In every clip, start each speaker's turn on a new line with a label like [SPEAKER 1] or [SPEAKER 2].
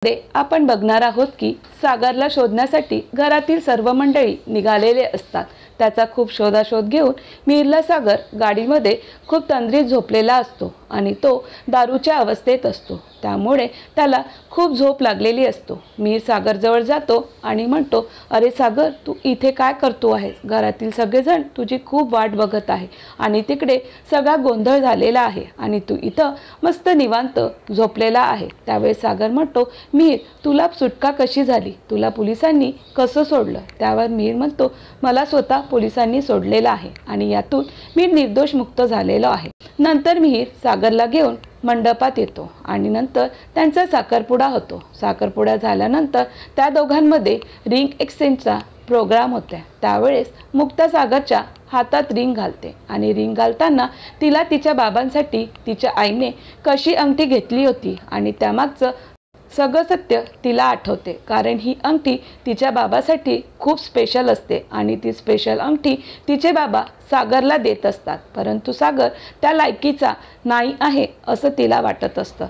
[SPEAKER 1] आपण बघणार आहोत की सागरला शोधण्यासाठी घरातील सर्व मंडळी निघालेले असतात। त्याचा खूप शोधाशोध घेऊन मिहिरला सागर गाडीमध्ये खूप तंद्रीत झोपलेला असतो आणि तो दारूच्या अवस्थेत असतो, त्यामुळे त्याला खूप झोप लागलेली असतो। मिहिर सागरजवळ जातो आणि म्हणतो, अरे सागर, तू इथे काय करतो आहेस? घरातील सगळेजण तुझी खूप वाट बघत आहे आणि तिकडे सगळा गोंधळ झालेला आहे आणि तू इथं मस्त निवांत झोपलेला आहे। त्यावेळेस सागर म्हणतो, मिहिर, तुला सुटका कशी झाली? तुला पोलिसांनी कसं सोडलं? त्यावर मिहिर म्हणतो, मला स्वतः पोलिसांनी सोडलेलं आहे आणि यातून मी निर्दोष मुक्त झालेलो आहे। नंतर मिहिर सागरला घेऊन मंडपात येतो आणि नंतर त्यांचा साखरपुडा होतो। साखरपुडा झाल्यानंतर त्या दोघांमध्ये रिंग एक्सचेंजचा प्रोग्राम होता। त्यावेळेस मुक्ता सागरच्या हातात रिंग घालते आणि रिंग घालताना तिला तिच्या बाबांसाठी तिच्या आईने कशी अंगठी घेतली होती आणि त्यामागचं सगळं सत्य तिला आठवते, कारण ही अंगठी तिच्या बाबासाठी खूप स्पेशल असते आणि ती स्पेशल अंगठी तिचे बाबा सागरला देत असतात, परंतु सागर त्या लायकीचा नाही आहे असं तिला वाटत असतं।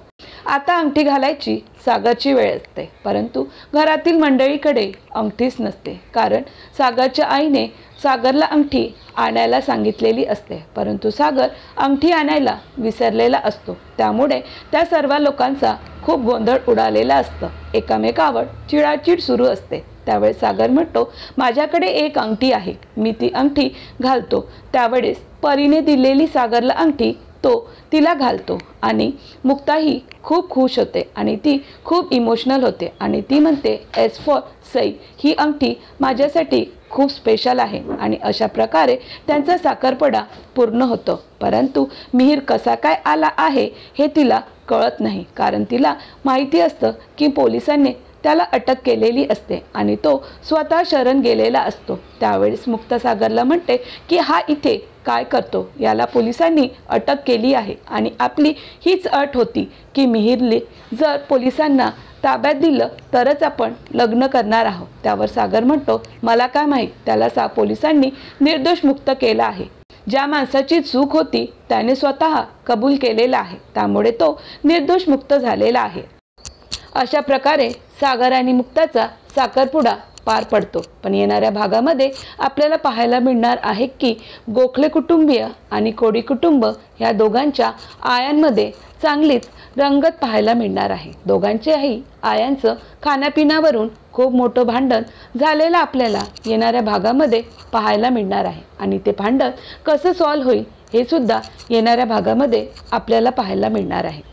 [SPEAKER 1] आता अंगठी घालायची सागरची वेळ असते, परंतु घरातील मंडळीकडे अंगठीच नसते, कारण सागरच्या आईने सागरला अंगठी आणायला सांगितलेली असते, परंतु सागर अंगठी आणायला विसरलेला असतो। त्यामुळे त्या सर्व लोकांचा खूप गोंधळ उडालेला असतं, एकमेकावर चिडाचिड सुरू असते। त्यावेळेस सागर म्हणतो, माझ्याकडे एक अंगठी आहे, मी ती अंगठी घालतो। त्यावेळेस परीने दिलेली सागरला अंगठी तो तिला घालतो आणि मुक्ताही खूप खुश होते आणि ती खूप इमोशनल होते आणि ती म्हणते, एस फॉर सई, ही अंगठी माझ्यासाठी खूप स्पेशल आहे आणि अशा प्रकारे त्यांचा साखरपुडा पूर्ण होतो। परंतु मिहिर कसा काय आला आहे हे तिला कळत नाही, कारण तिला माहिती असतं की पोलिसांनी त्याला अटक केलेली असते आणि तो स्वतः शरण गेलेला असतो। त्यावेळेस मुक्ता सागरला म्हणते की हा इथे काय करतो? याला पोलिसांनी अटक केली आहे आणि आपली हीच अट होती की मिहिरले जर पोलिसांना ताब्यात दिलं तरच आपण लग्न करणार आहोत। त्यावर सागर म्हणतो, मला काय माहीत, त्याला पोलिसांनी निर्दोष मुक्त केला आहे। ज्या माणसाची चूक होती त्याने स्वतः कबूल केलेला आहे, त्यामुळे तो निर्दोष मुक्त झालेला आहे। अशा प्रकारे सागर आणि मुक्ताचा साखरपुडा पार पडतो। पण येणाऱ्या भागामध्ये आपल्याला पाहायला मिळणार आहे की गोखले कुटुंबीय आणि कोडी कुटुंब या दोघांच्या आयांमध्ये चांगलीच रंगत पाहायला मिळणार आहे। दोघांच्याही आयांचं खाण्यापिण्यावरून खूप मोठं भांडण झालेलं आपल्याला येणाऱ्या भागामध्ये पाहायला मिळणार आहे आणि ते भांडण कसं सॉल्व्ह होईल हे सुद्धा येणाऱ्या भागामध्ये आपल्याला पाहायला मिळणार आहे।